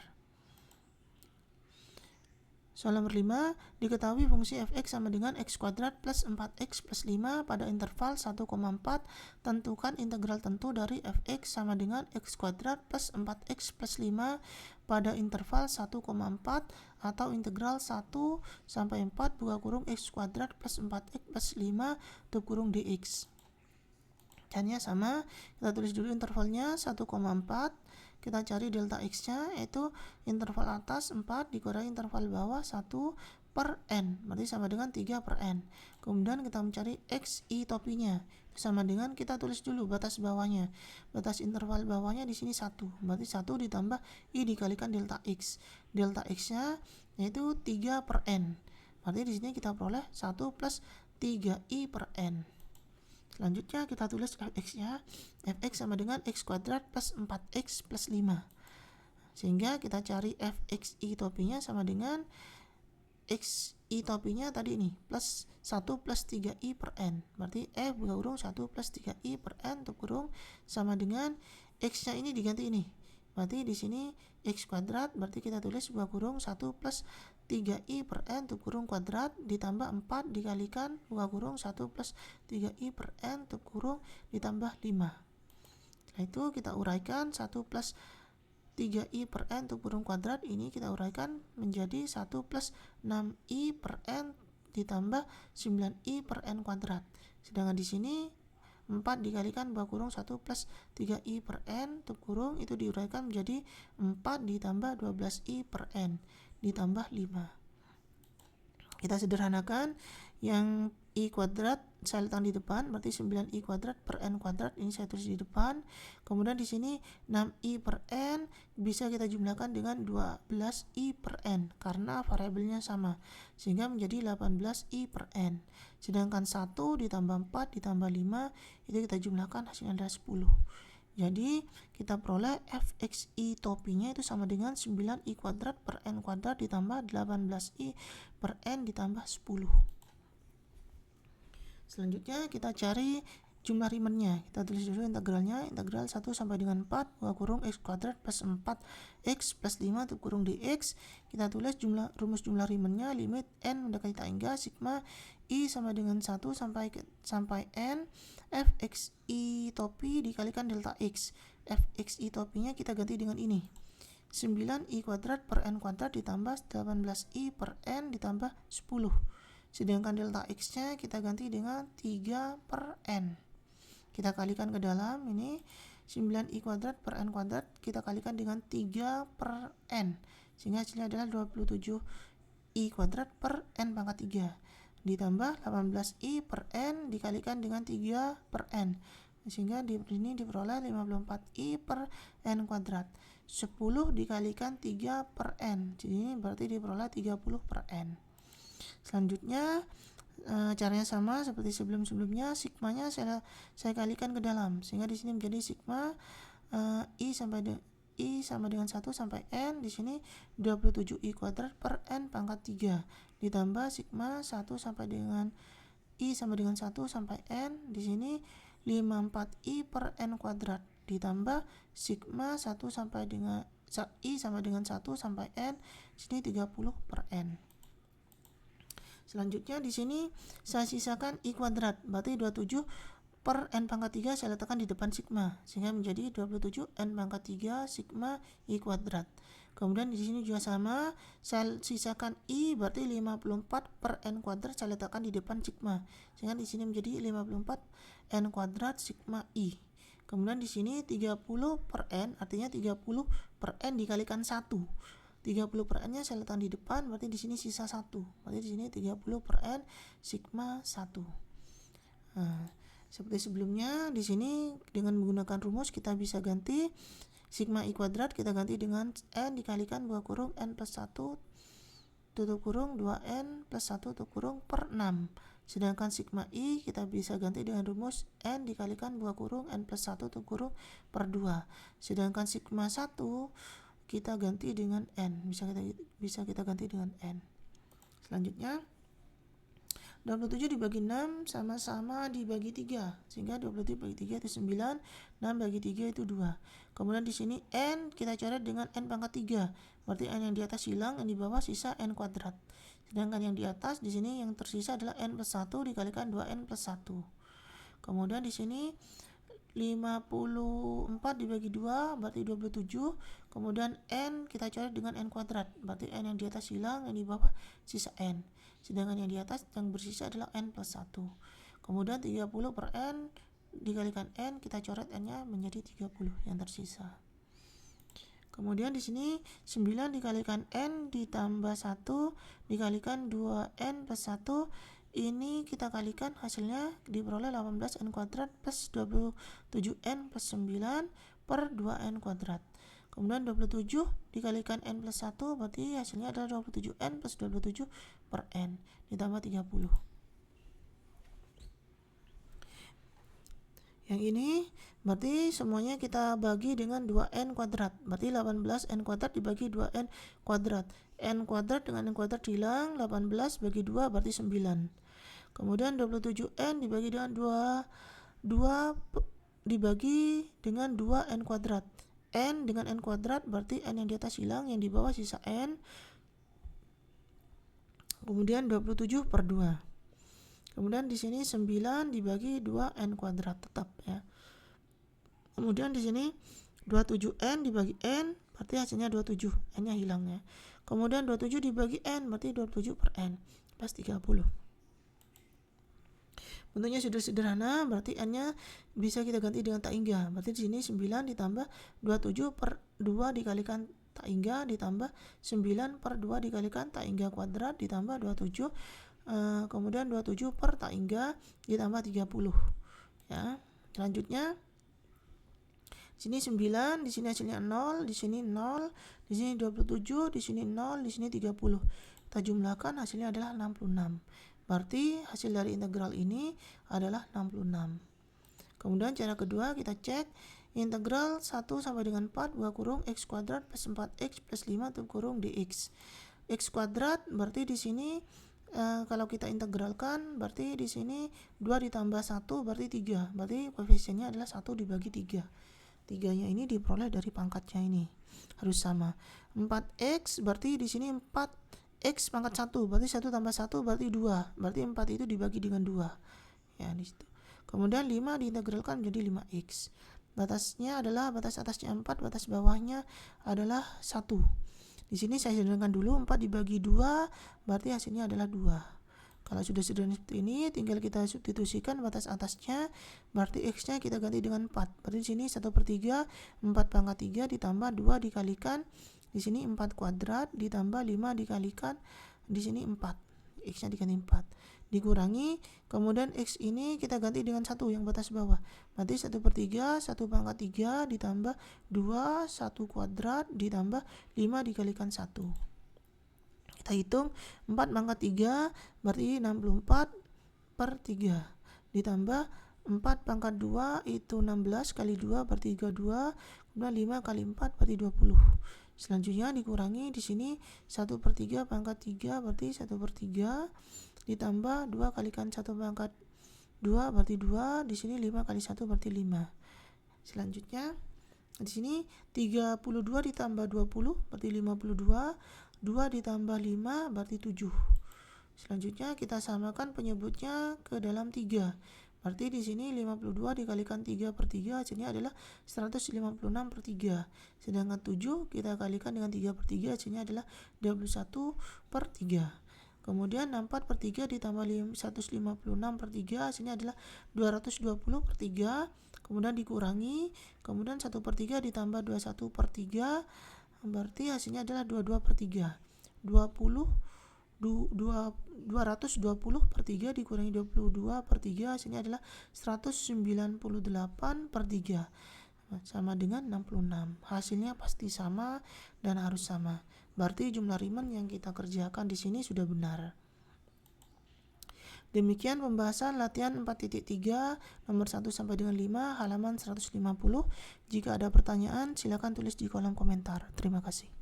Soal nomor 5, diketahui fungsi fx sama dengan x kuadrat plus 4x plus 5 pada interval 1,4. Tentukan integral tentu dari fx sama dengan x kuadrat plus 4x plus 5 pada interval 1,4 atau integral 1 sampai 4 buka kurung x kuadrat plus 4x plus 5 tutup kurung dx. Caranya sama, kita tulis dulu intervalnya 1,4. Kita cari delta x-nya, yaitu interval atas 4 dikurangi interval bawah 1/n, berarti sama dengan 3/n. Kemudian kita mencari xi topinya, sama dengan kita tulis dulu batas bawahnya. Batas interval bawahnya di sini 1, berarti 1 ditambah i dikalikan delta x. Delta x-nya yaitu 3/n. Berarti di sini kita peroleh 1 plus 3i/n. Selanjutnya kita tulis fx-nya. Fx sama dengan x kuadrat plus 4x plus 5. Sehingga kita cari fxi topinya sama dengan xi topinya tadi ini plus 1 plus 3i/n. Berarti f buka kurung 1 plus 3i/n tutup kurung sama dengan x-nya ini diganti ini. Berarti di sini x kuadrat, berarti kita tulis buka kurung 1 plus 3i/n tutup kurung kuadrat ditambah 4 dikalikan buka kurung 1 plus 3i/n tutup kurung ditambah 5. Setelah itu kita uraikan 1 plus 3i/n tutup kurung kuadrat ini kita uraikan menjadi 1 plus 6i/n ditambah 9i/n kuadrat. Sedangkan di sini 4 dikalikan buka kurung 1 plus 3i/n tutup kurung itu diuraikan menjadi 4 ditambah 12i/n ditambah 5. Kita sederhanakan, yang i kuadrat saya letakkan di depan, berarti 9i kuadrat per n kuadrat ini saya tulis di depan. Kemudian di sini 6i/n bisa kita jumlahkan dengan 12i/n karena variabelnya sama, sehingga menjadi 18i/n. Sedangkan 1 ditambah 4 ditambah 5 itu kita jumlahkan hasilnya adalah 10. Jadi kita peroleh fxi topinya itu sama dengan 9i kuadrat per n kuadrat ditambah 18i/n ditambah 10. Selanjutnya kita cari jumlah Riemannnya. Kita tulis dulu integralnya. Integral 1 sampai dengan 4 buka kurung x kuadrat plus 4x plus 5 tutup kurung dx. Kita tulis rumus jumlah Riemannnya, limit n mendekati tak hingga sigma i sama dengan 1 sampai n fxi topi dikalikan delta x. Fxi topinya kita ganti dengan ini, 9i kuadrat per n kuadrat ditambah 18i/n ditambah 10. Sedangkan delta x-nya kita ganti dengan 3/n. Kita kalikan ke dalam, ini 9i kuadrat per n kuadrat kita kalikan dengan 3/n, sehingga hasilnya adalah 27i kuadrat per n pangkat 3 ditambah 18i/n dikalikan dengan 3/n, sehingga di sini diperoleh 54i/n kuadrat. 10 dikalikan 3/n, jadi berarti diperoleh 30/n. Selanjutnya caranya sama seperti sebelumnya, sigmanya saya kalikan ke dalam, sehingga di sini menjadi sigma i sama dengan 1 sampai n, di sini 27i kuadrat per n pangkat 3 ditambah sigma 1 sampai dengan i sama dengan 1 sampai n, di sini 54i/n kuadrat ditambah sigma 1 sampai dengan i sama dengan 1 sampai n, di sini 30/n. Selanjutnya di sini saya sisakan i kuadrat, berarti 27/n pangkat 3 saya letakkan di depan sigma, sehingga menjadi 27n pangkat 3 sigma i kuadrat. Kemudian di sini juga sama, saya sisakan i, berarti 54/n kuadrat saya letakkan di depan sigma, sehingga di sini menjadi 54n kuadrat sigma i. Kemudian di sini 30 per N, artinya 30 per N dikalikan 1. 30 per N-nya saya letakkan di depan, berarti di sini sisa 1. Berarti di sini 30 per N sigma 1. Nah, seperti sebelumnya, di sini dengan menggunakan rumus kita bisa ganti sigma I kuadrat, kita ganti dengan N dikalikan 2 kurung N plus 1 tutup kurung 2N plus 1 tutup kurung per 6. Sedangkan sigma I kita bisa ganti dengan rumus N dikalikan 2 kurung N plus 1 tutup kurung per 2. Sedangkan sigma 1 kita ganti dengan N, bisa kita ganti dengan N. Selanjutnya 27 dibagi 6 sama-sama dibagi 3, sehingga 27 bagi 3 itu 9, 6 bagi 3 itu 2. Kemudian di sini N kita coret dengan N pangkat 3, berarti N yang di atas hilang, yang di bawah sisa N kuadrat. Sedangkan yang di atas di sini yang tersisa adalah N plus 1 dikalikan 2N plus 1. Kemudian di sini 54 dibagi 2 berarti 27. Kemudian N kita coret dengan N kuadrat, berarti N yang di atas hilang, yang di bawah sisa N. Sedangkan yang di atas yang bersisa adalah N plus 1. Kemudian 30 per N dikalikan N, kita coret N-nya menjadi 30 yang tersisa. Kemudian di sini 9 dikalikan N ditambah 1 dikalikan 2N plus 1, ini kita kalikan, hasilnya diperoleh 18N kuadrat plus 27N plus 9 per 2N kuadrat. Kemudian 27 dikalikan N plus 1 berarti hasilnya adalah 27N plus 27 per N ditambah 30. Yang ini berarti semuanya kita bagi dengan 2N kuadrat, berarti 18N kuadrat dibagi 2N kuadrat. N kuadrat dengan N kuadrat hilang, 18 bagi 2 berarti 9. Kemudian 27N dibagi dengan 2 dibagi dengan 2N kuadrat. N dengan N kuadrat berarti N yang di atas hilang, yang di bawah sisa N. Kemudian 27 per 2. Kemudian di sini 9 dibagi 2N kuadrat tetap ya. Kemudian di sini 27N dibagi N berarti hasilnya 27, N-nya hilang ya. Kemudian 27 dibagi N berarti 27 per N plus 30. Bentuknya sudah sederhana, berarti N-nya bisa kita ganti dengan tak hingga. Berarti di sini 9 ditambah 27 per 2 dikalikan tak hingga ditambah 9 per 2 dikalikan tak hingga kuadrat ditambah 27. Kemudian 27 per tak hingga ditambah 30 ya. Selanjutnya di sini 9, di sini hasilnya 0, di sini 0, di sini 27, di sini 0, di sini 30. Kita jumlahkan, hasilnya adalah 66. Berarti hasil dari integral ini adalah 66. Kemudian cara kedua kita cek integral 1 sampai dengan 4 2 kurung x kuadrat plus 4x plus 5 tutup kurung dx. X kuadrat berarti di sini kalau kita integralkan berarti di sini 2 ditambah 1 berarti 3. Berarti koefisiennya adalah 1 dibagi 3. 3-nya ini diperoleh dari pangkatnya ini. Harus sama. 4x berarti di sini 4x pangkat 1 berarti 1 tambah 1 berarti 2. Berarti 4 itu dibagi dengan 2. Ya, di situ. Kemudian 5 diintegralkan menjadi 5x. Batasnya adalah batas atasnya 4, batas bawahnya adalah 1. Di sini saya sederhanakan dulu, 4 dibagi 2 berarti hasilnya adalah 2. Kalau sudah sederhana seperti ini, tinggal kita substitusikan batas atasnya, berarti x-nya kita ganti dengan 4. Berarti di sini 1/3, 4 pangkat 3 ditambah 2 dikalikan, di sini 4 kuadrat ditambah 5 dikalikan, di sini 4. X-nya diganti 4. Dikurangi, kemudian x ini kita ganti dengan 1 yang batas bawah. Berarti 1/3, 1 pangkat 3 ditambah 2, 1 kuadrat ditambah 5 dikalikan 1. Kita hitung 4 pangkat 3 berarti 64 per 3 ditambah 4 pangkat 2 itu 16 kali 2 berarti 32, kemudian 5 kali 4 berarti 20. Selanjutnya dikurangi, di sini 1/3 pangkat 3 berarti 1/3 ditambah 2 kalikan 1 pangkat 2 berarti 2, di sini 5 kali 1 berarti 5. Selanjutnya di sini 32 ditambah 20 berarti 52, 2 ditambah 5 berarti 7. Selanjutnya kita samakan penyebutnya ke dalam 3. Berarti di sini 52 dikalikan 3/3 hasilnya adalah 156 per 3. Sedangkan 7 kita kalikan dengan 3/3 hasilnya adalah 21 per 3. Kemudian 64 per 3 ditambah 156 per 3 hasilnya adalah 220 per 3. kemudian dikurangi, kemudian 1/3 ditambah 21/3, berarti hasilnya adalah 22/3. 220/3 dikurangi 22/3 hasilnya adalah 198/3, sama dengan 66. Hasilnya pasti sama dan harus sama. Berarti jumlah Riemann yang kita kerjakan di sini sudah benar. Demikian pembahasan latihan 4.3 nomor 1 sampai dengan 5 halaman 150. Jika ada pertanyaan silakan tulis di kolom komentar. Terima kasih.